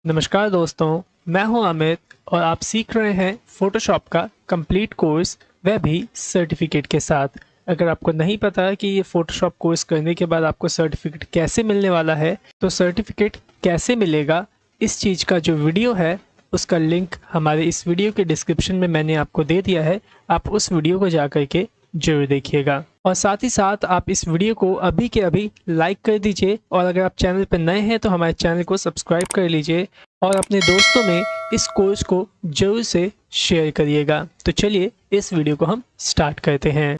नमस्कार दोस्तों, मैं हूं अमित और आप सीख रहे हैं फोटोशॉप का कंप्लीट कोर्स, वह भी सर्टिफिकेट के साथ। अगर आपको नहीं पता कि ये फोटोशॉप कोर्स करने के बाद आपको सर्टिफिकेट कैसे मिलने वाला है, तो सर्टिफिकेट कैसे मिलेगा, इस चीज़ का जो वीडियो है उसका लिंक हमारे इस वीडियो के डिस्क्रिप्शन में मैंने आपको दे दिया है। आप उस वीडियो को जा करके जरूर देखिएगा और साथ ही साथ आप इस वीडियो को अभी के अभी लाइक कर दीजिए और अगर आप चैनल पर नए हैं तो हमारे चैनल को सब्सक्राइब कर लीजिए और अपने दोस्तों में इस कोर्स को जरूर से शेयर करिएगा। तो चलिए इस वीडियो को हम स्टार्ट करते हैं।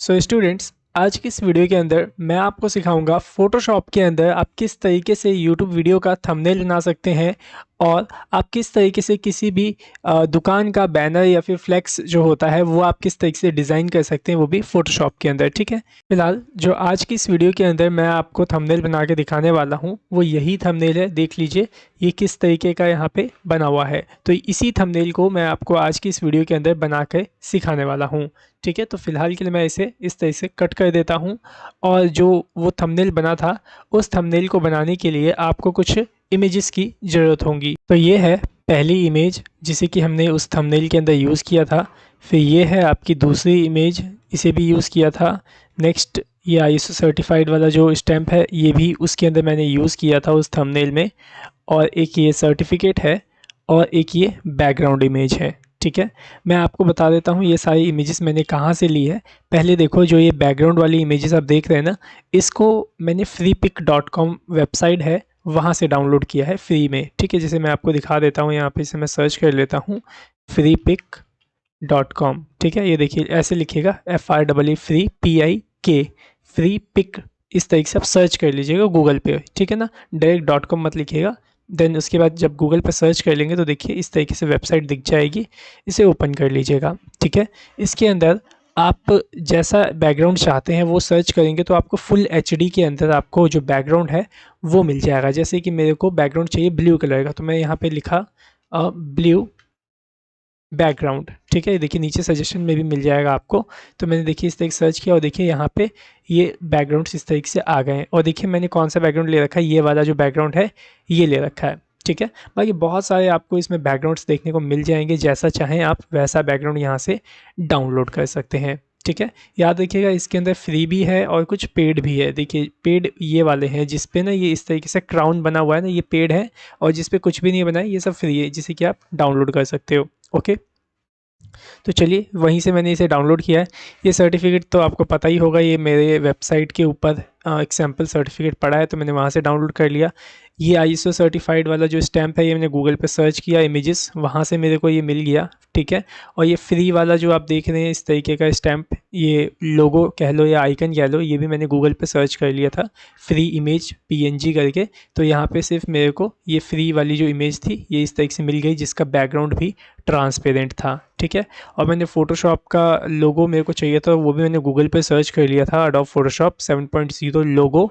सो स्टूडेंट्स, आज की इस वीडियो के अंदर मैं आपको सिखाऊंगा फोटोशॉप के अंदर आप किस तरीके से यूट्यूब वीडियो का थंबनेल बना सकते हैं और आप किस तरीके से किसी भी दुकान का बैनर या फिर फ्लेक्स जो होता है वो आप किस तरीके से डिज़ाइन कर सकते हैं, वो भी फोटोशॉप के अंदर। ठीक है, फिलहाल जो आज की इस वीडियो के अंदर मैं आपको थंबनेल बना के दिखाने वाला हूँ वो यही थंबनेल है। देख लीजिए ये किस तरीके का यहाँ पे बना हुआ है। तो इसी थंबनेल को मैं आपको आज की इस वीडियो के अंदर बना के सिखाने वाला हूँ। ठीक है, तो फिलहाल के लिए मैं इसे इस तरीके से कट कर देता हूँ और जो वो थंबनेल बना था उस थंबनेल को बनाने के लिए आपको कुछ इमेजेस की ज़रूरत होगी। तो ये है पहली इमेज जिसे कि हमने उस थंबनेल के अंदर यूज़ किया था। फिर ये है आपकी दूसरी इमेज, इसे भी यूज़ किया था। नेक्स्ट ये ISO सर्टिफाइड वाला जो स्टैम्प है ये भी उसके अंदर मैंने यूज़ किया था उस थंबनेल में। और एक ये सर्टिफिकेट है और एक ये बैकग्राउंड इमेज है। ठीक है, मैं आपको बता देता हूँ ये सारी इमेजेस मैंने कहाँ से ली है। पहले देखो, जो ये बैकग्राउंड वाली इमेजेस आप देख रहे हैं ना, इसको मैंने freepik.com वेबसाइट है वहाँ से डाउनलोड किया है फ्री में। ठीक है, जैसे मैं आपको दिखा देता हूँ, यहाँ पे इसे मैं सर्च कर लेता हूँ freepik.com। ठीक है, ये देखिए ऐसे लिखिएगा FREE free PIK Freepik, इस तरीके से आप सर्च कर लीजिएगा गूगल पे। ठीक है ना, डायरेक्ट .com मत लिखिएगा। देन उसके बाद जब गूगल पर सर्च कर लेंगे तो देखिए इस तरीके से वेबसाइट दिख जाएगी, इसे ओपन कर लीजिएगा। ठीक है, इसके अंदर आप जैसा बैकग्राउंड चाहते हैं वो सर्च करेंगे तो आपको फुल HD के अंदर आपको जो बैकग्राउंड है वो मिल जाएगा। जैसे कि मेरे को बैकग्राउंड चाहिए ब्लू कलर का, तो मैं यहाँ पे लिखा ब्लू बैकग्राउंड। ठीक है, देखिए नीचे सजेशन में भी मिल जाएगा आपको। तो मैंने देखिए इस तरीके सर्च किया और देखिए यहाँ पे ये बैकग्राउंड्स इस तरीके से आ गए हैं। और देखिए मैंने कौन सा बैकग्राउंड ले रखा है, ये वाला जो बैकग्राउंड है ये ले रखा है। ठीक है, बाकी बहुत सारे आपको इसमें बैकग्राउंड्स देखने को मिल जाएंगे, जैसा चाहें आप वैसा बैकग्राउंड यहाँ से डाउनलोड कर सकते हैं। ठीक है, याद रखिएगा इसके अंदर फ्री भी है और कुछ पेड भी है। देखिए पेड ये वाले हैं जिसपे ना ये इस तरीके से क्राउन बना हुआ है ना, ये पेड है, और जिसपे कुछ भी नहीं बना है ये सब फ्री है, जिसे कि आप डाउनलोड कर सकते हो। ओके, तो चलिए वहीं से मैंने इसे डाउनलोड किया है। ये सर्टिफिकेट तो आपको पता ही होगा, ये मेरे वेबसाइट के ऊपर एक सैम्पल सर्टिफिकेट पड़ा है तो मैंने वहाँ से डाउनलोड कर लिया। ये ISO सर्टिफाइड वाला जो स्टैम्प है ये मैंने गूगल पे सर्च किया इमेजेस, वहाँ से मेरे को ये मिल गया। ठीक है, और ये फ्री वाला जो आप देख रहे हैं इस तरीके का स्टैम्प, ये लोगो कह लो या आइकन कह लो, ये भी मैंने गूगल पे सर्च कर लिया था फ्री इमेज PNG करके। तो यहाँ पे सिर्फ मेरे को ये फ्री वाली जो इमेज थी ये इस तरीके से मिल गई, जिसका बैकग्राउंड भी ट्रांसपेरेंट था। ठीक है, और मैंने फ़ोटोशॉप का लोगो मेरे को चाहिए था, वो भी मैंने गूगल पे सर्च कर लिया था, adobe Photoshop 7.0 logo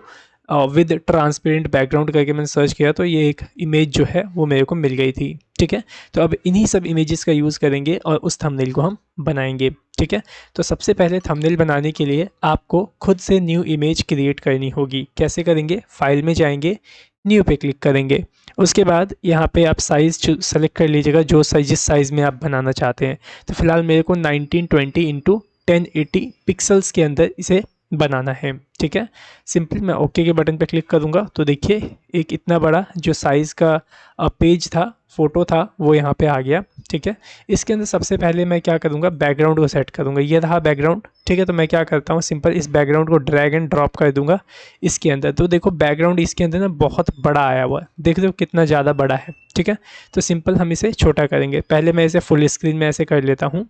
with transparent background करके मैंने सर्च किया, तो ये एक इमेज जो है वो मेरे को मिल गई थी। ठीक है, तो अब इन्हीं सब इमेजेस का यूज़ करेंगे और उस थंबनेल को हम बनाएंगे। ठीक है, तो सबसे पहले थंबनेल बनाने के लिए आपको खुद से न्यू इमेज क्रिएट करनी होगी। कैसे करेंगे, फाइल में जाएंगे, न्यू पे क्लिक करेंगे, उसके बाद यहाँ पे आप साइज़ सेलेक्ट कर लीजिएगा जो साइज जिस साइज़ में आप बनाना चाहते हैं। तो फिलहाल मेरे को 1920 इंटू 1080 पिक्सल्स के अंदर इसे बनाना है। ठीक है, सिंपल मैं ओके के बटन पे क्लिक करूँगा तो देखिए एक इतना बड़ा जो साइज़ का पेज था, फ़ोटो था, वो यहाँ पे आ गया। ठीक है, इसके अंदर सबसे पहले मैं क्या करूँगा, बैकग्राउंड को सेट करूँगा। ये रहा बैकग्राउंड। ठीक है, तो मैं क्या करता हूँ, सिंपल इस बैकग्राउंड को ड्रैग एंड ड्रॉप कर दूँगा इसके अंदर। तो देखो बैकग्राउंड इसके अंदर ना बहुत बड़ा आया हुआ है, देख रहे हो कितना ज़्यादा बड़ा है। ठीक है, तो सिंपल हम इसे छोटा करेंगे। पहले मैं इसे फुल स्क्रीन में ऐसे कर लेता हूँ।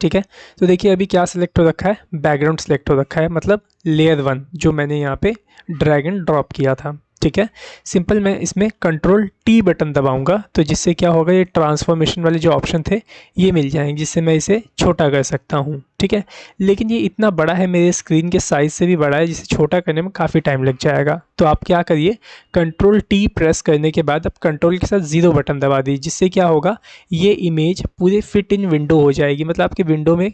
ठीक है, तो देखिए अभी क्या सिलेक्ट हो रखा है, बैकग्राउंड सिलेक्ट हो रखा है, मतलब लेयर 1 जो मैंने यहाँ पे ड्रैग एंड ड्रॉप किया था। ठीक है, सिंपल मैं इसमें Ctrl+T बटन दबाऊंगा तो जिससे क्या होगा, ये ट्रांसफॉर्मेशन वाले जो ऑप्शन थे ये मिल जाएंगे, जिससे मैं इसे छोटा कर सकता हूँ। ठीक है, लेकिन ये इतना बड़ा है, मेरे स्क्रीन के साइज़ से भी बड़ा है, जिसे छोटा करने में काफ़ी टाइम लग जाएगा। तो आप क्या करिए, Ctrl+T प्रेस करने के बाद आप कंट्रोल के साथ 0 बटन दबा दीजिए, जिससे क्या होगा, ये इमेज पूरे फिट इन विंडो हो जाएगी, मतलब आपके विंडो में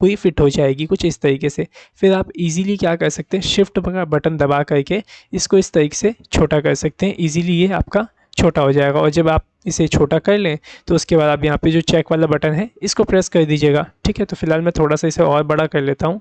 पूरी फिट हो जाएगी कुछ इस तरीके से। फिर आप इजीली क्या कर सकते हैं, शिफ्ट का बटन दबा करके इसको इस तरीके से छोटा कर सकते हैं। इजीली ये आपका छोटा हो जाएगा। और जब आप इसे छोटा कर लें तो उसके बाद आप यहाँ पे जो चेक वाला बटन है इसको प्रेस कर दीजिएगा। ठीक है, तो फिलहाल मैं थोड़ा सा इसे और बड़ा कर लेता हूँ,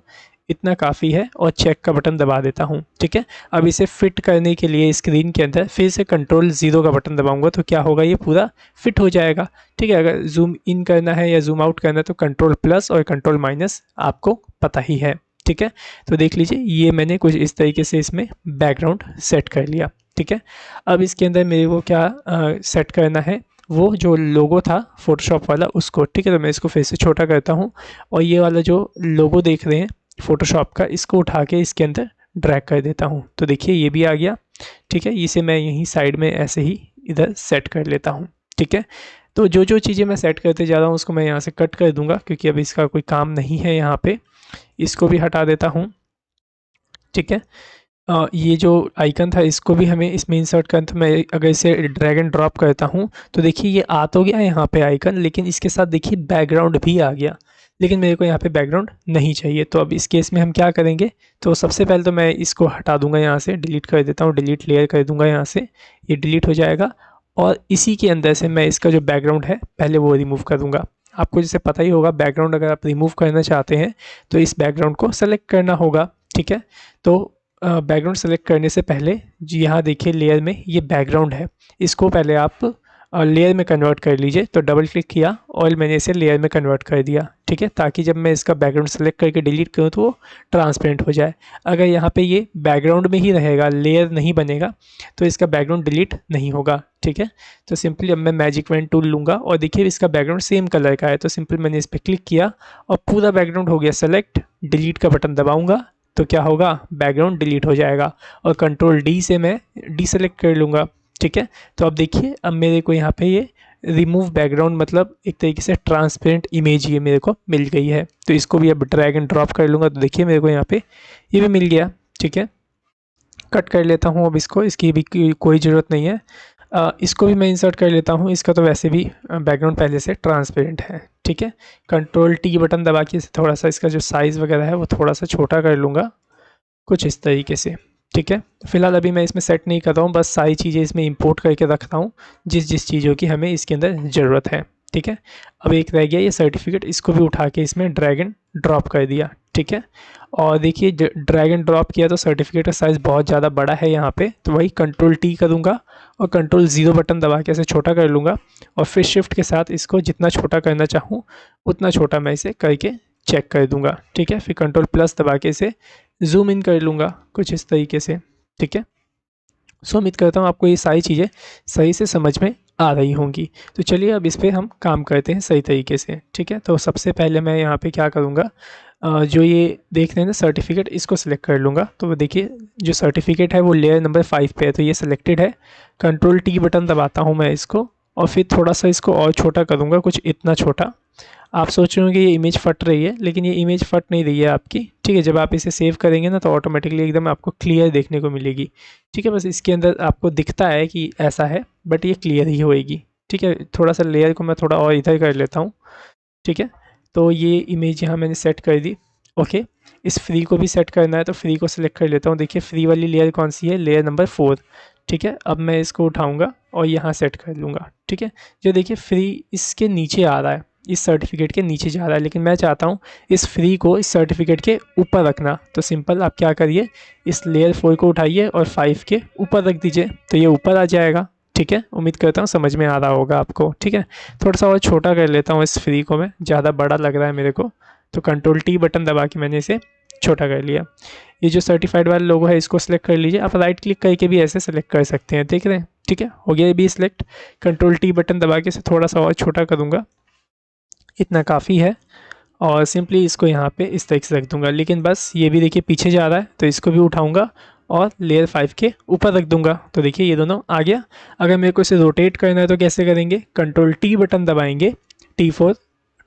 इतना काफ़ी है, और चेक का बटन दबा देता हूँ। ठीक है, अब इसे फिट करने के लिए स्क्रीन के अंदर फिर से कंट्रोल 0 का बटन दबाऊंगा तो क्या होगा, ये पूरा फिट हो जाएगा। ठीक है, अगर जूम इन करना है या जूम आउट करना है तो कंट्रोल+ और कंट्रोल- आपको पता ही है। ठीक है, तो देख लीजिए ये मैंने कुछ इस तरीके से इसमें बैकग्राउंड सेट कर लिया। ठीक है, अब इसके अंदर मेरे को क्या सेट करना है, वो जो लोगो था फोटोशॉप वाला उसको। ठीक है, तो मैं इसको फिर से छोटा करता हूँ और ये वाला जो लोगो देख रहे हैं फोटोशॉप का, इसको उठा के इसके अंदर ड्रैग कर देता हूँ। तो देखिए ये भी आ गया। ठीक है, इसे मैं यहीं साइड में ऐसे ही इधर सेट कर लेता हूँ। ठीक है, तो जो जो चीज़ें मैं सेट करते जा रहा हूँ उसको मैं यहाँ से कट कर दूंगा क्योंकि अब इसका कोई काम नहीं है यहाँ पे। इसको भी हटा देता हूँ। ठीक है, ये जो आइकन था इसको भी हमें इसमें इंसर्ट करना। तो मैं अगर इसे ड्रैग एंड ड्रॉप करता हूँ तो देखिए ये आ तो गया यहाँ पे आइकन, लेकिन इसके साथ देखिए बैकग्राउंड भी आ गया। लेकिन मेरे को यहाँ पे बैकग्राउंड नहीं चाहिए, तो अब इस केस में हम क्या करेंगे, तो सबसे पहले तो मैं इसको हटा दूंगा, यहाँ से डिलीट कर देता हूँ, डिलीट लेयर कर दूंगा यहाँ से, ये डिलीट हो जाएगा। और इसी के अंदर से मैं इसका जो बैकग्राउंड है पहले वो रिमूव कर दूंगा। आपको जैसे पता ही होगा, बैकग्राउंड अगर आप रिमूव करना चाहते हैं तो इस बैकग्राउंड को सेलेक्ट करना होगा। ठीक है, तो बैकग्राउंड सेलेक्ट करने से पहले जी यहाँ देखिए लेयर में ये बैकग्राउंड है, इसको पहले आप लेयर में कन्वर्ट कर लीजिए। तो डबल क्लिक किया और मैंने इसे लेयर में कन्वर्ट कर दिया। ठीक है, ताकि जब मैं इसका बैकग्राउंड सेलेक्ट करके डिलीट करूँ तो वो ट्रांसपेरेंट हो जाए। अगर यहाँ पे ये बैकग्राउंड में ही रहेगा, लेयर नहीं बनेगा, तो इसका बैकग्राउंड डिलीट नहीं होगा। ठीक है, तो सिंपली अब मैं मैजिक पेन टूल लूँगा और देखिए इसका बैकग्राउंड सेम कलर का है, तो सिंपल मैंने इस पर क्लिक किया और पूरा बैकग्राउंड हो गया सेलेक्ट। डिलीट का बटन दबाऊँगा तो क्या होगा, बैकग्राउंड डिलीट हो जाएगा। और कंट्रोल-D से मैं डीसेलेक्ट कर लूँगा। ठीक है, तो अब देखिए अब मेरे को यहाँ पे ये रिमूव बैकग्राउंड मतलब एक तरीके से ट्रांसपेरेंट इमेज ये मेरे को मिल गई है। तो इसको भी अब ड्रैग एंड ड्रॉप कर लूँगा तो देखिए मेरे को यहाँ पे ये भी मिल गया। ठीक है, कट कर लेता हूँ अब इसको, इसकी भी कोई ज़रूरत नहीं है। इसको भी मैं इंसर्ट कर लेता हूँ, इसका तो वैसे भी बैकग्राउंड पहले से ट्रांसपेरेंट है। ठीक है, कंट्रोल-T बटन दबा के थोड़ा सा इसका जो साइज़ वगैरह है वो थोड़ा सा छोटा कर लूँगा कुछ इस तरीके से। ठीक है, फिलहाल अभी मैं इसमें सेट नहीं कर रहा हूँ, बस सारी चीज़ें इसमें इंपोर्ट करके रख रहा हूँ जिस जिस चीज़ों की हमें इसके अंदर ज़रूरत है। ठीक है, अब एक रह गया ये सर्टिफिकेट, इसको भी उठा के इसमें ड्रैग एंड ड्रॉप कर दिया। ठीक है, और देखिए ड्रैग एंड ड्रॉप किया तो सर्टिफिकेट का साइज़ बहुत ज़्यादा बड़ा है यहाँ पे, तो वही कंट्रोल-T करूँगा और कंट्रोल-0 बटन दबा के इसे छोटा कर लूँगा और फिर शिफ्ट के साथ इसको जितना छोटा करना चाहूँ उतना छोटा मैं इसे करके चेक कर दूँगा। ठीक है, फिर कंट्रोल+ दबा के इसे जूम इन कर लूँगा कुछ इस तरीके से। ठीक है, सो उम्मीद करता हूँ आपको ये सारी चीज़ें सही से समझ में आ रही होंगी। तो चलिए अब इस पे हम काम करते हैं सही तरीके से। ठीक है, तो सबसे पहले मैं यहाँ पे क्या करूँगा, जो ये देख रहे हैं ना सर्टिफिकेट, इसको सिलेक्ट कर लूँगा। तो देखिए जो सर्टिफिकेट है वो लेयर नंबर 5 पे है, तो ये सिलेक्टेड है। कंट्रोल-T बटन दबाता हूँ मैं इसको और फिर थोड़ा सा इसको और छोटा करूँगा, कुछ इतना छोटा। आप सोच रहे होंगे ये इमेज फट रही है, लेकिन ये इमेज फट नहीं रही है आपकी। ठीक है, जब आप इसे सेव करेंगे ना तो ऑटोमेटिकली एकदम आपको क्लियर देखने को मिलेगी। ठीक है, बस इसके अंदर आपको दिखता है कि ऐसा है, बट ये क्लियर ही होएगी। ठीक है, थोड़ा सा लेयर को मैं थोड़ा और इधर कर लेता हूँ। ठीक है, तो ये इमेज यहाँ मैंने सेट कर दी। ओके, इस फ्री को भी सेट करना है तो फ्री को सिलेक्ट कर लेता हूँ। देखिए फ्री वाली लेयर कौन सी है, लेयर नंबर 4। ठीक है, अब मैं इसको उठाऊँगा और यहाँ सेट कर लूँगा। ठीक है, जो देखिए फ्री इसके नीचे आ रहा है, इस सर्टिफिकेट के नीचे जा रहा है, लेकिन मैं चाहता हूँ इस फ्री को इस सर्टिफिकेट के ऊपर रखना। तो सिंपल आप क्या करिए, इस लेयर 4 को उठाइए और 5 के ऊपर रख दीजिए, तो ये ऊपर आ जाएगा। ठीक है, उम्मीद करता हूँ समझ में आ रहा होगा आपको। ठीक है, थोड़ा सा और छोटा कर लेता हूँ इस फ्री को मैं, ज़्यादा बड़ा लग रहा है मेरे को, तो कंट्रोल-T बटन दबा के मैंने इसे छोटा कर लिया। ये जो सर्टिफाइड वाला लोगो है इसको सेलेक्ट कर लीजिए, आप राइट क्लिक करके भी ऐसे सेलेक्ट कर सकते हैं। देख रहे हैं, ठीक है, हो गया ये भी सिलेक्ट। कंट्रोल-T बटन दबा के इसे थोड़ा सा और छोटा करूँगा, इतना काफ़ी है, और सिंपली इसको यहाँ पे इस तरीके से रख दूँगा। लेकिन बस ये भी देखिए पीछे जा रहा है, तो इसको भी उठाऊँगा और लेयर 5 के ऊपर रख दूँगा। तो देखिए ये दोनों आ गया। अगर मेरे को इसे रोटेट करना है तो कैसे करेंगे, कंट्रोल-T बटन दबाएंगे, T फॉर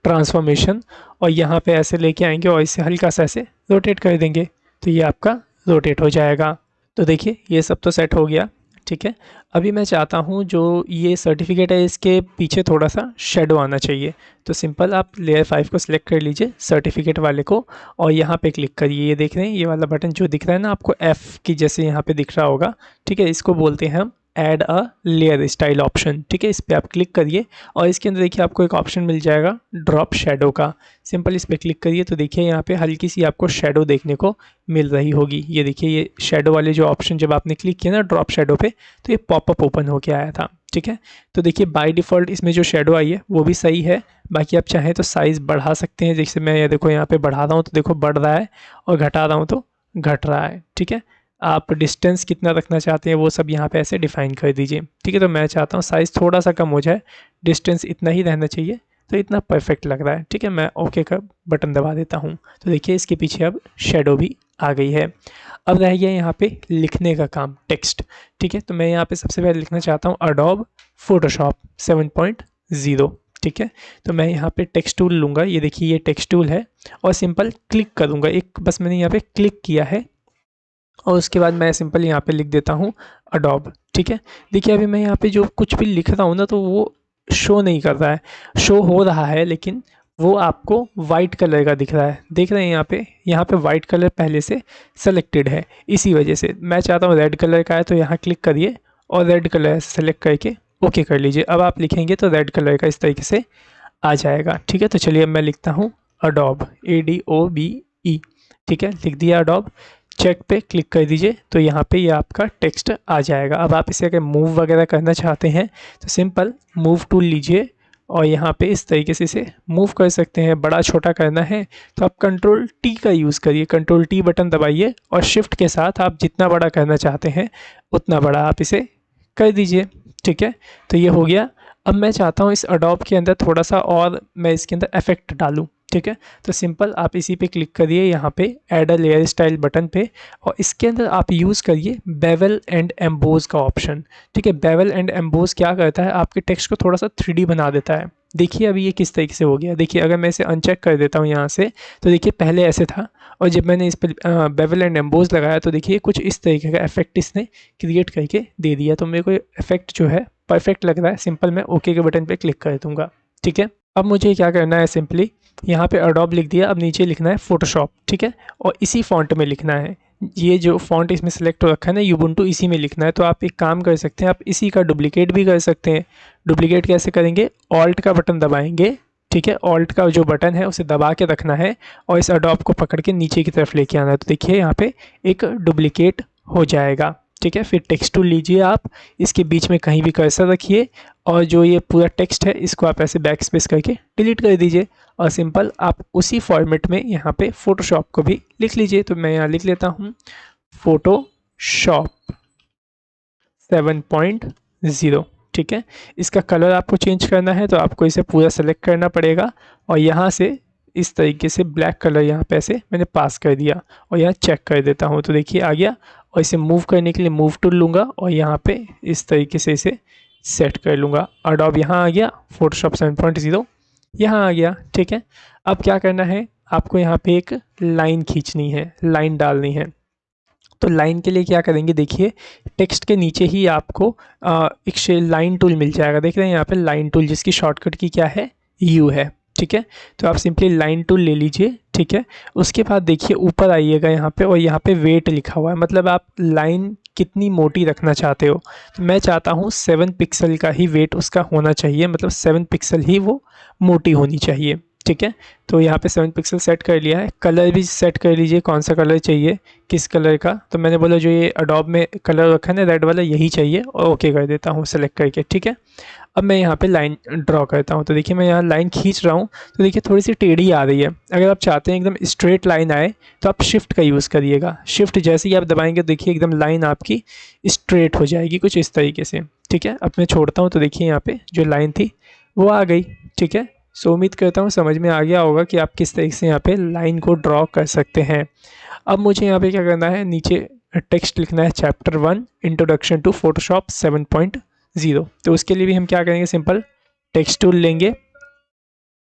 ट्रांसफॉर्मेशन, और यहाँ पे ऐसे लेके आएंगे और इसे हल्का सा ऐसे रोटेट कर देंगे, तो ये आपका रोटेट हो जाएगा। तो देखिए ये सब तो सेट हो गया। ठीक है। अभी मैं चाहता हूँ जो ये सर्टिफिकेट है इसके पीछे थोड़ा सा शेडो आना चाहिए, तो सिंपल आप लेयर 5 को सिलेक्ट कर लीजिए सर्टिफिकेट वाले को और यहाँ पे क्लिक करिए। ये देख रहे हैं ये वाला बटन जो दिख रहा है ना आपको F की जैसे यहाँ पे दिख रहा होगा, ठीक है। इसको बोलते हैं हम add a layer style option, ठीक है। इस पर आप क्लिक करिए और इसके अंदर देखिए आपको एक ऑप्शन मिल जाएगा ड्रॉप शेडो का। सिंपल इस पर क्लिक करिए तो देखिए यहाँ पे हल्की सी आपको शेडो देखने को मिल रही होगी। ये देखिए ये शेडो वाले जो ऑप्शन जब आपने क्लिक किया ना ड्रॉप शेडो पे, तो ये पॉपअप ओपन होके आया था, ठीक है। तो देखिए बाय डिफ़ॉल्ट इसमें जो शेडो आई है वो भी सही है। बाकी आप चाहें तो साइज़ बढ़ा सकते हैं, जैसे मैं ये देखो यहाँ पे बढ़ा रहा हूँ तो देखो बढ़ रहा है और घटा रहा हूँ तो घट रहा है, ठीक है। आप डिस्टेंस कितना रखना चाहते हैं वो सब यहाँ पे ऐसे डिफाइन कर दीजिए, ठीक है। तो मैं चाहता हूँ साइज़ थोड़ा सा कम हो जाए, डिस्टेंस इतना ही रहना चाहिए, तो इतना परफेक्ट लग रहा है, ठीक है। मैं ओके का बटन दबा देता हूँ तो देखिए इसके पीछे अब शेडो भी आ गई है। अब रह गया यहाँ पे लिखने का काम, टेक्स्ट, ठीक है। तो मैं यहाँ पे सबसे पहले लिखना चाहता हूँ अडोब फोटोशॉप 7.0, ठीक है। तो मैं यहाँ पे टेक्स्ट टूल लूँगा, ये देखिए ये टेक्स्ट टूल है और सिंपल क्लिक करूँगा, एक बस मैंने यहाँ पे क्लिक किया है और उसके बाद मैं सिंपल यहाँ पे लिख देता हूँ अडोब, ठीक है। देखिए अभी मैं यहाँ पे जो कुछ भी लिख रहा हूँ ना तो वो शो नहीं कर रहा है, शो हो रहा है लेकिन वो आपको वाइट कलर का दिख रहा है, देख रहे हैं यहाँ पे वाइट कलर पहले से सेलेक्टेड है, इसी वजह से मैं चाहता हूँ रेड कलर का है। तो यहाँ क्लिक करिए और रेड कलर सेलेक्ट करके ओके कर लीजिए। अब आप लिखेंगे तो रेड कलर का इस तरीके से आ जाएगा, ठीक है। तो चलिए अब मैं लिखता हूँ अडोब ADOBE, ठीक है, लिख दिया अडोब। चेक पे क्लिक कर दीजिए तो यहाँ पे ये आपका टेक्स्ट आ जाएगा। अब आप इसे अगर मूव वगैरह करना चाहते हैं तो सिंपल मूव टूल लीजिए और यहाँ पे इस तरीके से इसे मूव कर सकते हैं। बड़ा छोटा करना है तो आप कंट्रोल T का यूज़ करिए, कंट्रोल T बटन दबाइए और शिफ्ट के साथ आप जितना बड़ा करना चाहते हैं उतना बड़ा आप इसे कर दीजिए, ठीक है। तो ये हो गया। अब मैं चाहता हूँ इस अडोब के अंदर थोड़ा सा और मैं इसके अंदर इफेक्ट डालूँ, ठीक है। तो सिंपल आप इसी पे क्लिक करिए यहाँ पे add a layer style button पे और इसके अंदर आप यूज़ करिए बेवल एंड एम्बोज का ऑप्शन, ठीक है। बेवल एंड एम्बोज क्या करता है, आपके टेक्स्ट को थोड़ा सा 3D बना देता है। देखिए अभी ये किस तरीके से हो गया, देखिए अगर मैं इसे अनचेक कर देता हूँ यहाँ से तो देखिए पहले ऐसे था और जब मैंने इस पर बेवल एंड एम्बोज लगाया तो देखिए कुछ इस तरीके का इफेक्ट इसने क्रिएट करके दे दिया। तो मेरे को इफेक्ट जो है परफेक्ट लग रहा है। सिंपल मैं ओके के बटन पे क्लिक कर दूंगा, ठीक है। अब मुझे क्या करना है, सिंपली यहाँ पे अडोब लिख दिया, अब नीचे लिखना है फोटोशॉप, ठीक है। और इसी फॉन्ट में लिखना है, ये जो फॉन्ट इसमें सेलेक्ट हो रखा है ना यूबुंटू, इसी में लिखना है। तो आप एक काम कर सकते हैं, आप इसी का डुप्लीकेट भी कर सकते हैं। डुप्लीकेट कैसे करेंगे, ऑल्ट का बटन दबाएंगे, ठीक है। ऑल्ट का जो बटन है उसे दबा के रखना है और इस अडोब को पकड़ के नीचे की तरफ लेके आना है। तो देखिए यहाँ पे एक डुप्लीकेट हो जाएगा, ठीक है। फिर टेक्स्ट टूल लीजिए आप, इसके बीच में कहीं भी कर्सर रखिए और जो ये पूरा टेक्स्ट है इसको आप ऐसे बैक स्पेस करके डिलीट कर दीजिए और सिंपल आप उसी फॉर्मेट में यहाँ पे फोटोशॉप को भी लिख लीजिए। तो मैं यहाँ लिख लेता हूँ फोटोशॉप 7.0, ठीक है। इसका कलर आपको चेंज करना है तो आपको इसे पूरा सेलेक्ट करना पड़ेगा और यहाँ से इस तरीके से ब्लैक कलर यहाँ पे ऐसे मैंने पास कर दिया और यहाँ चेक कर देता हूँ तो देखिए आ गया। और इसे मूव करने के लिए मूव टूल लूँगा और यहाँ पे इस तरीके से इसे सेट कर लूँगा। अडोब यहाँ आ गया, फोटोशॉप 7.0 यहाँ आ गया, ठीक है। अब क्या करना है, आपको यहाँ पे एक लाइन खींचनी है, लाइन डालनी है। तो लाइन के लिए क्या करेंगे, देखिए टेक्स्ट के नीचे ही आपको एक लाइन टूल मिल जाएगा, देख रहे हैं यहाँ पे लाइन टूल, जिसकी शॉर्टकट की क्या है, U है, ठीक है। तो आप सिंपली लाइन टूल ले लीजिए, ठीक है। उसके बाद देखिए ऊपर आइएगा यहाँ पे और यहाँ पे वेट लिखा हुआ है, मतलब आप लाइन कितनी मोटी रखना चाहते हो। तो मैं चाहता हूँ 7 पिक्सल का ही वेट उसका होना चाहिए, मतलब 7 पिक्सल ही वो मोटी होनी चाहिए, ठीक है। तो यहाँ पे 7 पिक्सल सेट कर लिया है। कलर भी सेट कर लीजिए, कौन सा कलर चाहिए, किस कलर का। तो मैंने बोला जो ये अडोब में कलर रखा है ना रेड वाला, यही चाहिए और ओके कर देता हूँ सेलेक्ट करके, ठीक है। अब मैं यहाँ पे लाइन ड्रॉ करता हूँ तो देखिए मैं यहाँ लाइन खींच रहा हूँ तो देखिए थोड़ी सी टेढ़ी आ रही है। अगर आप चाहते हैं एकदम स्ट्रेट लाइन आए तो आप शिफ्ट का यूज़ करिएगा। शिफ्ट जैसे ही आप दबाएंगे देखिए एकदम लाइन आपकी स्ट्रेट हो जाएगी कुछ इस तरीके से, ठीक है। अब मैं छोड़ता हूँ तो देखिए यहाँ पे जो लाइन थी वो आ गई, ठीक है। सो उम्मीद करता हूँ समझ में आ गया होगा कि आप किस तरीके से यहाँ पे लाइन को ड्रॉ कर सकते हैं। अब मुझे यहाँ पे क्या करना है, नीचे टेक्स्ट लिखना है चैप्टर 1 इंट्रोडक्शन टू फोटोशॉप 7.0। तो उसके लिए भी हम क्या करेंगे, सिंपल टेक्स्ट टूल लेंगे,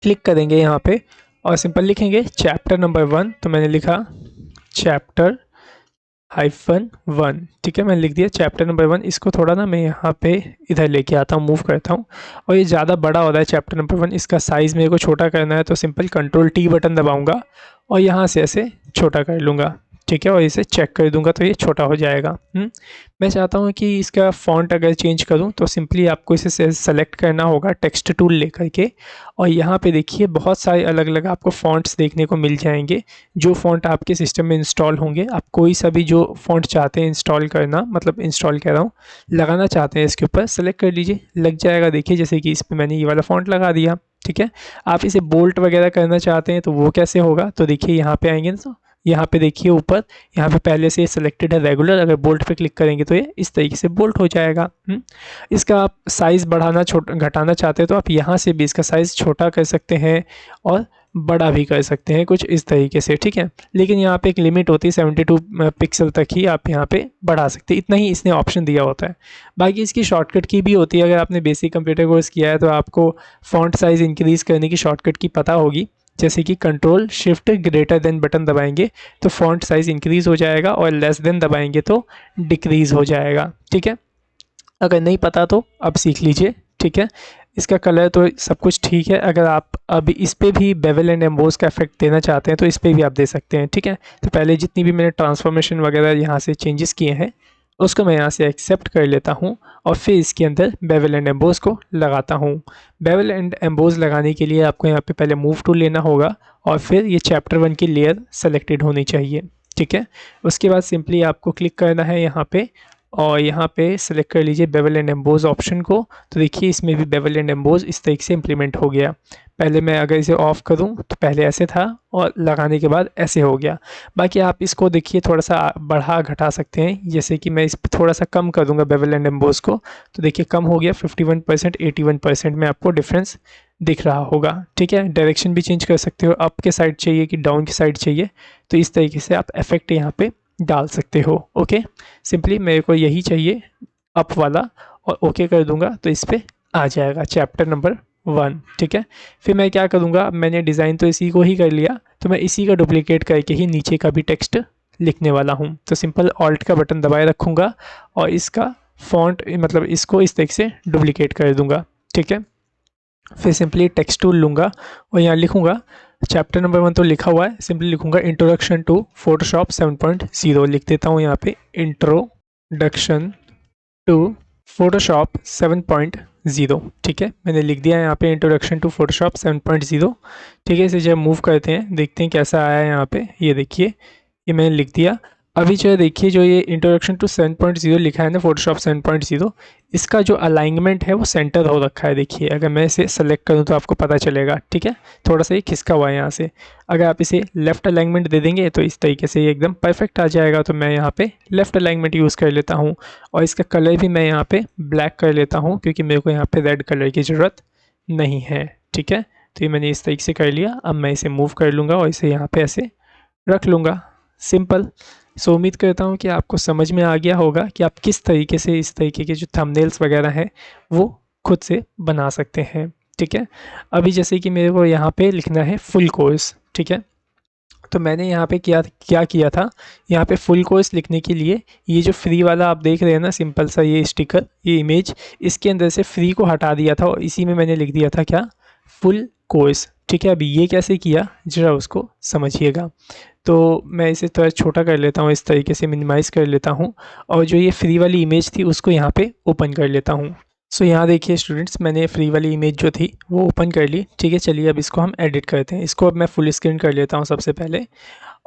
क्लिक करेंगे यहाँ पे और सिंपल लिखेंगे चैप्टर नंबर 1। तो मैंने लिखा चैप्टर -1। ठीक है, मैंने लिख दिया चैप्टर नंबर 1। इसको थोड़ा ना मैं यहाँ पे इधर लेके आता हूँ, मूव करता हूँ, और ये ज़्यादा बड़ा हो रहा है चैप्टर नंबर 1। इसका साइज़ मेरे को छोटा करना है, तो सिंपल Ctrl+T बटन दबाऊंगा और यहाँ से ऐसे छोटा कर लूँगा। ठीक है, और इसे चेक कर दूंगा तो ये छोटा हो जाएगा। मैं चाहता हूँ कि इसका फ़ॉन्ट अगर चेंज करूँ तो सिंपली आपको इसे सेलेक्ट करना होगा टेक्स्ट टूल लेकर के, और यहाँ पे देखिए बहुत सारे अलग अलग आपको फ़ॉन्ट्स देखने को मिल जाएंगे जो फ़ॉन्ट आपके सिस्टम में इंस्टॉल होंगे। आप कोई सा भी जो फ़ॉन्ट चाहते हैं इंस्टॉल करना, मतलब इंस्टॉल कह रहा हूँ, लगाना चाहते हैं, इसके ऊपर सेलेक्ट कर लीजिए, लग जाएगा। देखिए जैसे कि इस पर मैंने ये वाला फ़ॉन्ट लगा दिया। ठीक है, आप इसे बोल्ट वगैरह करना चाहते हैं तो वो कैसे होगा, तो देखिए यहाँ पे आएंगे ना, तो यहाँ पे देखिए ऊपर, यहाँ पे पहले से सिलेक्टेड है रेगुलर, अगर बोल्ट पे क्लिक करेंगे तो ये इस तरीके से बोल्ट हो जाएगा। इसका आप साइज़ बढ़ाना घटाना चाहते हैं तो आप यहाँ से भी इसका साइज़ छोटा कर सकते हैं और बड़ा भी कर सकते हैं, कुछ इस तरीके से। ठीक है, लेकिन यहाँ पे एक लिमिट होती है, 72 पिक्सल तक ही आप यहाँ पे बढ़ा सकते हैं, इतना ही इसने ऑप्शन दिया होता है। बाकी इसकी शॉर्टकट की भी होती है, अगर आपने बेसिक कंप्यूटर कोर्स किया है तो आपको फ़ॉन्ट साइज़ इंक्रीज़ करने की शॉर्टकट की पता होगी, जैसे कि Ctrl+Shift बटन दबाएंगे तो फ़ॉन्ट साइज़ इंक्रीज़ हो जाएगा और लेस देन दबाएंगे तो डिक्रीज़ हो जाएगा। ठीक है, अगर नहीं पता तो अब सीख लीजिए। ठीक है, इसका कलर तो सब कुछ ठीक है। अगर आप अभी इस पर भी बेवल एंड एम्बोस का इफेक्ट देना चाहते हैं तो इस पर भी आप दे सकते हैं। ठीक है, तो पहले जितनी भी मैंने ट्रांसफॉर्मेशन वगैरह यहाँ से चेंजेस किए हैं उसको मैं यहाँ से एक्सेप्ट कर लेता हूँ और फिर इसके अंदर बेवल एंड एम्बोस को लगाता हूँ। बेवल एंड एम्बोस लगाने के लिए आपको यहाँ पे पहले मूव टूल लेना होगा और फिर ये चैप्टर 1 की लेयर सेलेक्टेड होनी चाहिए। ठीक है, उसके बाद सिंपली आपको क्लिक करना है यहाँ पे और यहाँ पे सेलेक्ट कर लीजिए बेवल एंड एम्बोस ऑप्शन को। तो देखिए इसमें भी बेवल एंड एम्बोस इस तरीके से इम्प्लीमेंट हो गया। पहले मैं अगर इसे ऑफ़ करूँ तो पहले ऐसे था और लगाने के बाद ऐसे हो गया। बाकी आप इसको देखिए थोड़ा सा बढ़ा घटा सकते हैं, जैसे कि मैं इस पर थोड़ा सा कम कर दूँगा बेवल एंड एम्बोस को, तो देखिए कम हो गया 51%, 81% में आपको डिफरेंस दिख रहा होगा। ठीक है, डायरेक्शन भी चेंज कर सकते हो, अप के साइड चाहिए कि डाउन की साइड चाहिए, तो इस तरीके से आप इफेक्ट यहाँ पे डाल सकते हो। ओके, सिंपली मेरे को यही चाहिए अप वाला और ओके कर दूंगा तो इस पर आ जाएगा चैप्टर नंबर 1। ठीक है, फिर मैं क्या करूँगा, मैंने डिज़ाइन तो इसी को ही कर लिया, तो मैं इसी का डुप्लीकेट करके ही नीचे का भी टेक्स्ट लिखने वाला हूँ। तो सिंपल ऑल्ट का बटन दबाए रखूँगा और इसका फॉन्ट मतलब इसको इस तरीके से डुप्लीकेट कर दूँगा। ठीक है, फिर सिंपली टेक्स्ट टूल लूँगा और यहाँ लिखूँगा चैप्टर नंबर 1 तो लिखा हुआ है, सिंपली लिखूँगा इंट्रोडक्शन टू फोटोशॉप 7.0 लिख देता हूँ यहाँ पे, इंट्रोडक्शन टू फोटोशॉप 7.0। ठीक है, मैंने लिख दिया है यहाँ पे इंट्रोडक्शन टू फोटोशॉप 7.0। ठीक है, इसे जब मूव करते हैं देखते हैं कैसा आया है। यहाँ पे ये देखिए ये मैंने लिख दिया। अभी जो है देखिए जो ये इंट्रोडक्शन टू 7.0 लिखा है ना, फोटोशॉप 7.0, इसका जो अलाइनमेंट है वो सेंटर हो रखा है। देखिए अगर मैं इसे सेलेक्ट करूँ तो आपको पता चलेगा। ठीक है, थोड़ा सा ये खिसका हुआ है यहाँ से, अगर आप इसे लेफ़्ट अलाइनमेंट दे देंगे तो इस तरीके से ये एकदम परफेक्ट आ जाएगा। तो मैं यहाँ पे लेफ़्ट अलाइनमेंट यूज़ कर लेता हूँ और इसका कलर भी मैं यहाँ पे ब्लैक कर लेता हूँ क्योंकि मेरे को यहाँ पे रेड कलर की ज़रूरत नहीं है। ठीक है, तो ये मैंने इस तरीके से कर लिया। अब मैं इसे मूव कर लूँगा और इसे यहाँ पे ऐसे रख लूँगा, सिंपल। सो उम्मीद करता हूँ कि आपको समझ में आ गया होगा कि आप किस तरीके से इस तरीके के जो थंबनेल्स वगैरह हैं वो खुद से बना सकते हैं। ठीक है, अभी जैसे कि मेरे को यहाँ पे लिखना है फुल कोर्स। ठीक है, तो मैंने यहाँ पे क्या किया था, यहाँ पे फुल कोर्स लिखने के लिए ये जो फ्री वाला आप देख रहे हैं ना, सिंपल सा ये स्टिकर, ये इमेज, इसके अंदर से फ्री को हटा दिया था और इसी में मैंने लिख दिया था क्या, फुल कोर्स। ठीक है, अभी ये कैसे किया ज़रा उसको समझिएगा। तो मैं इसे थोड़ा छोटा कर लेता हूँ, इस तरीके से मिनिमाइज़ कर लेता हूँ और जो ये फ्री वाली इमेज थी उसको यहाँ पे ओपन कर लेता हूँ। सो यहाँ देखिए स्टूडेंट्स, मैंने फ्री वाली इमेज जो थी वो ओपन कर ली। ठीक है, चलिए अब इसको हम एडिट करते हैं। इसको अब मैं फुल स्क्रीन कर लेता हूँ सबसे पहले,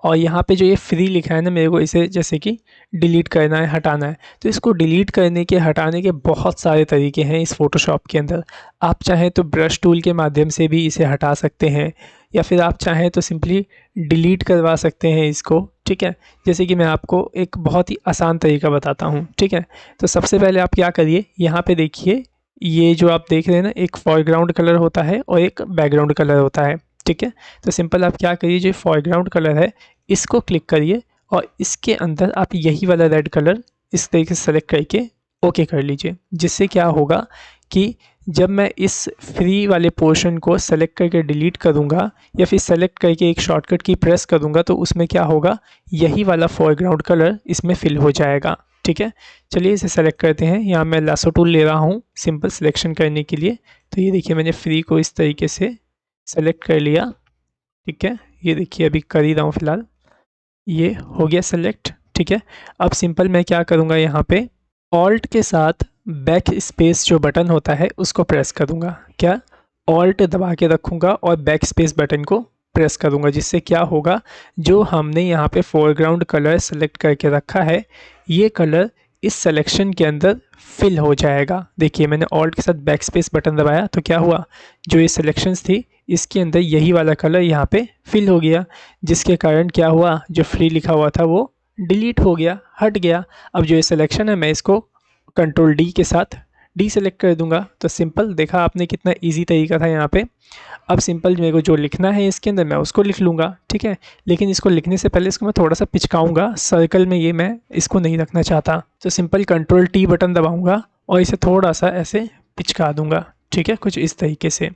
और यहाँ पे जो ये फ्री लिखा है ना, मेरे को इसे जैसे कि डिलीट करना है, हटाना है। तो इसको डिलीट करने के, हटाने के बहुत सारे तरीके हैं इस फ़ोटोशॉप के अंदर। आप चाहें तो ब्रश टूल के माध्यम से भी इसे हटा सकते हैं, या फिर आप चाहें तो सिंपली डिलीट करवा सकते हैं इसको। ठीक है, जैसे कि मैं आपको एक बहुत ही आसान तरीका बताता हूँ। ठीक है, तो सबसे पहले आप क्या करिए, यहाँ पे देखिए ये जो आप देख रहे हैं ना, एक फॉरग्राउंड कलर होता है और एक बैकग्राउंड कलर होता है। ठीक है, तो सिंपल आप क्या करिए, जो फॉरग्राउंड कलर है इसको क्लिक करिए और इसके अंदर आप यही वाला रेड कलर इस तरीके से सेलेक्ट करके ओके कर लीजिए। जिससे क्या होगा कि जब मैं इस फ्री वाले पोर्शन को सेलेक्ट करके डिलीट करूँगा या फिर सेलेक्ट करके एक शॉर्टकट की प्रेस करूँगा तो उसमें क्या होगा, यही वाला फोरग्राउंड कलर इसमें फिल हो जाएगा। ठीक है, चलिए इसे सेलेक्ट करते हैं। यहाँ मैं लासो टूल ले रहा हूँ सिंपल सिलेक्शन करने के लिए। तो ये देखिए मैंने फ्री को इस तरीके से सेलेक्ट कर लिया। ठीक है, ये देखिए अभी कर ही रहा हूँ फ़िलहाल, ये हो गया सेलेक्ट। ठीक है, अब सिंपल मैं क्या करूँगा, यहाँ पे ऑल्ट के साथ बैक स्पेस जो बटन होता है उसको प्रेस करूँगा। क्या, ऑल्ट दबा के रखूँगा और बैक स्पेस बटन को प्रेस करूँगा, जिससे क्या होगा, जो हमने यहाँ पे फोरग्राउंड कलर सेलेक्ट करके रखा है ये कलर इस सिलेक्शन के अंदर फिल हो जाएगा। देखिए मैंने ऑल्ट के साथ बैक स्पेस बटन दबाया तो क्या हुआ, जो ये सिलेक्शंस थी इसके अंदर यही वाला कलर यहाँ पे फिल हो गया, जिसके कारण क्या हुआ, जो फ्री लिखा हुआ था वो डिलीट हो गया, हट गया। अब जो ये सिलेक्शन है मैं इसको कंट्रोल डी के साथ डी सेलेक्ट कर दूंगा। तो सिंपल, देखा आपने कितना इजी तरीका था यहाँ पे। अब सिंपल मेरे को जो लिखना है इसके अंदर मैं उसको लिख लूँगा। ठीक है, लेकिन इसको लिखने से पहले इसको मैं थोड़ा सा पिचकाऊँगा सर्कल में, ये मैं इसको नहीं रखना चाहता। तो सिंपल कंट्रोल टी बटन दबाऊँगा और इसे थोड़ा सा ऐसे पिचका दूँगा। ठीक है, कुछ इस तरीके से।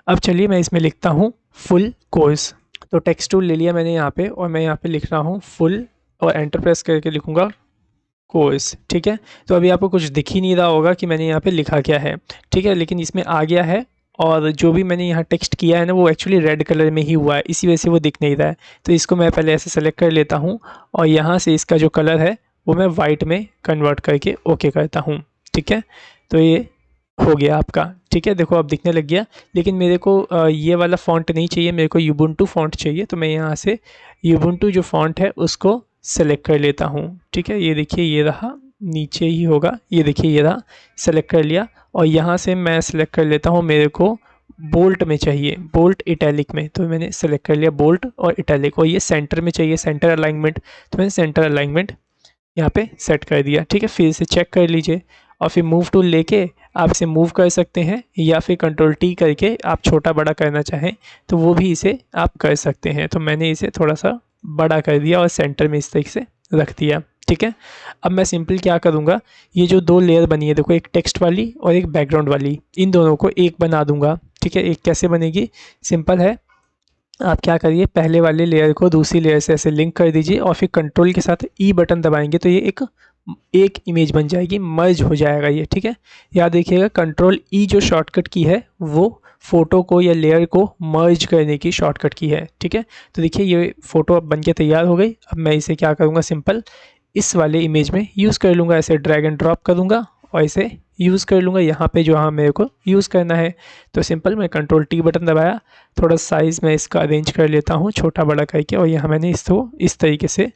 अब चलिए मैं इसमें लिखता हूँ फुल कोर्स। तो टेक्स्ट टूल ले लिया मैंने यहाँ पे और मैं यहाँ पे लिख रहा हूँ फुल और एंटर प्रेस करके लिखूँगा कोर्स। ठीक है, तो अभी आपको कुछ दिख ही नहीं रहा होगा कि मैंने यहाँ पे लिखा क्या है। ठीक है, लेकिन इसमें आ गया है और जो भी मैंने यहाँ टेक्स्ट किया है ना वो एक्चुअली रेड कलर में ही हुआ है, इसी वजह से वो दिख नहीं रहा है। तो इसको मैं पहले ऐसे सेलेक्ट कर लेता हूँ और यहाँ से इसका जो कलर है वो मैं वाइट में कन्वर्ट करके ओके करता हूँ। ठीक है, तो ये हो गया आपका। ठीक है, देखो अब दिखने लग गया। लेकिन मेरे को ये वाला फ़ॉन्ट नहीं चाहिए, मेरे को यूबुंटू फ़ॉन्ट चाहिए। तो मैं यहाँ से यूबुंटू जो फ़ॉन्ट है उसको सेलेक्ट कर लेता हूँ। ठीक है, ये देखिए ये रहा, नीचे ही होगा, ये देखिए ये रहा, सेलेक्ट कर लिया। और यहाँ से मैं सेलेक्ट कर लेता हूँ, मेरे को बोल्ट में चाहिए, बोल्ट इटैलिक में। तो मैंने सेलेक्ट कर लिया बोल्ट और इटैलिक, और ये सेंटर में चाहिए, सेंटर अलाइनमेंट। तो मैंने सेंटर अलाइनमेंट यहाँ पे सेट कर दिया। ठीक है, फिर से चेक कर लीजिए और फिर मूव टूल लेके आप इसे मूव कर सकते हैं या फिर कंट्रोल टी करके आप छोटा बड़ा करना चाहें तो वो भी इसे आप कर सकते हैं। तो मैंने इसे थोड़ा सा बड़ा कर दिया और सेंटर में इस तरीके से रख दिया। ठीक है, अब मैं सिंपल क्या करूँगा, ये जो दो लेयर बनी है देखो, एक टेक्स्ट वाली और एक बैकग्राउंड वाली, इन दोनों को एक बना दूंगा। ठीक है, एक कैसे बनेगी, सिंपल है, आप क्या करिए, पहले वाले लेयर को दूसरी लेयर से ऐसे लिंक कर दीजिए और फिर कंट्रोल के साथ ई बटन दबाएंगे तो ये एक इमेज बन जाएगी, मर्ज हो जाएगा ये। ठीक है, याद रखिएगा कंट्रोल ई जो शॉर्टकट की है वो फ़ोटो को या लेयर को मर्ज करने की शॉर्टकट की है। ठीक है, तो देखिए ये फ़ोटो अब बन के तैयार हो गई। अब मैं इसे क्या करूँगा, सिंपल इस वाले इमेज में यूज़ कर लूँगा, ऐसे ड्रैग एंड ड्रॉप करूँगा और इसे यूज़ कर लूँगा यहाँ पे जहाँ मेरे को यूज़ करना है। तो सिंपल मैं कंट्रोल टी बटन दबाया, थोड़ा साइज़ मैं इसका अरेंज कर लेता हूँ छोटा बड़ा करके, और यहाँ मैंने इसको इस तरीके से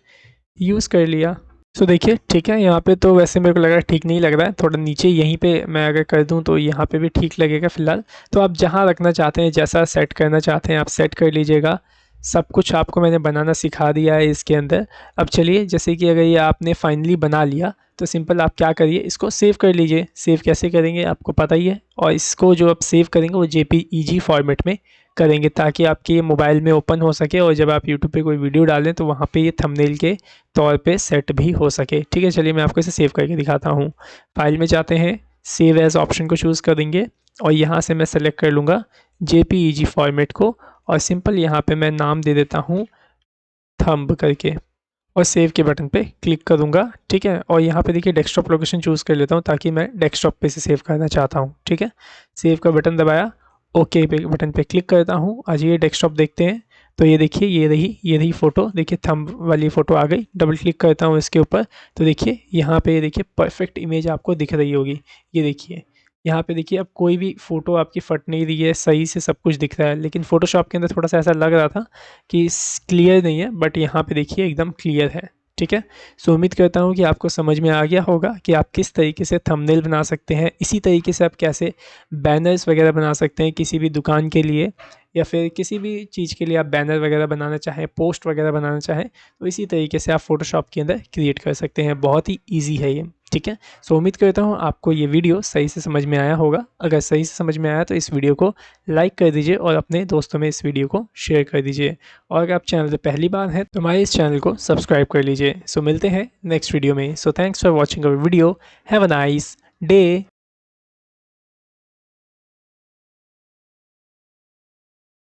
यूज़ कर लिया। सो देखिए ठीक है, यहाँ पे तो वैसे मेरे को लग रहा है ठीक नहीं लग रहा है, थोड़ा नीचे यहीं पे मैं अगर कर दूँ तो यहाँ पे भी ठीक लगेगा फ़िलहाल। तो आप जहाँ रखना चाहते हैं, जैसा सेट करना चाहते हैं आप सेट कर लीजिएगा। सब कुछ आपको मैंने बनाना सिखा दिया है इसके अंदर। अब चलिए, जैसे कि अगर ये आपने फाइनली बना लिया तो सिंपल आप क्या करिए, इसको सेव कर लीजिए। सेव कैसे करेंगे आपको पता ही है, और इसको जो आप सेव करेंगे वो JPEG फॉर्मेट में करेंगे ताकि आपके ये मोबाइल में ओपन हो सके और जब आप यूट्यूब पे कोई वीडियो डालें तो वहाँ पे ये थंबनेल के तौर पे सेट भी हो सके। ठीक है, चलिए मैं आपको इसे सेव करके दिखाता हूँ। फाइल में जाते हैं, सेव एज़ ऑप्शन को चूज़ करेंगे और यहाँ से मैं सेलेक्ट कर लूँगा JPEG फॉर्मेट को, और सिंपल यहाँ पे मैं नाम दे देता हूँ थंब करके, और सेव के बटन पे क्लिक करूँगा। ठीक है, और यहाँ पे देखिए डेस्कटॉप लोकेशन चूज़ कर लेता हूँ ताकि मैं डेस्कटॉप पे से सेव करना चाहता हूँ। ठीक है, सेव का बटन दबाया, ओके पे बटन पे क्लिक करता हूँ। आज ये डेस्कटॉप देखते हैं, तो ये देखिए ये रही फ़ोटो, देखिए थंब वाली फ़ोटो आ गई। डबल क्लिक करता हूँ इसके ऊपर तो देखिए यहाँ पे ये देखिए परफेक्ट इमेज आपको दिख रही होगी। ये देखिए यहाँ पे देखिए अब कोई भी फ़ोटो आपकी फट नहीं रही है, सही से सब कुछ दिख रहा है। लेकिन फ़ोटोशॉप के अंदर थोड़ा सा ऐसा लग रहा था कि क्लियर नहीं है, बट यहाँ पे देखिए एकदम क्लियर है। ठीक है, सो उम्मीद करता हूँ कि आपको समझ में आ गया होगा कि आप किस तरीके से थंबनेल बना सकते हैं। इसी तरीके से आप कैसे बैनर्स वगैरह बना सकते हैं किसी भी दुकान के लिए, या फिर किसी भी चीज़ के लिए आप बैनर वगैरह बनाना चाहें, पोस्ट वगैरह बनाना चाहें, तो इसी तरीके से आप फ़ोटोशॉप के अंदर क्रिएट कर सकते हैं। बहुत ही ईजी है ये। ठीक है, सो उम्मीद करता हूँ आपको ये वीडियो सही से समझ में आया होगा। अगर सही से समझ में आया तो इस वीडियो को लाइक कर दीजिए और अपने दोस्तों में इस वीडियो को शेयर कर दीजिए। और अगर आप चैनल पर पहली बार हैं तो हमारे इस चैनल को सब्सक्राइब कर लीजिए। सो मिलते हैं नेक्स्ट वीडियो में। So thanks for watching our video. Have a nice day.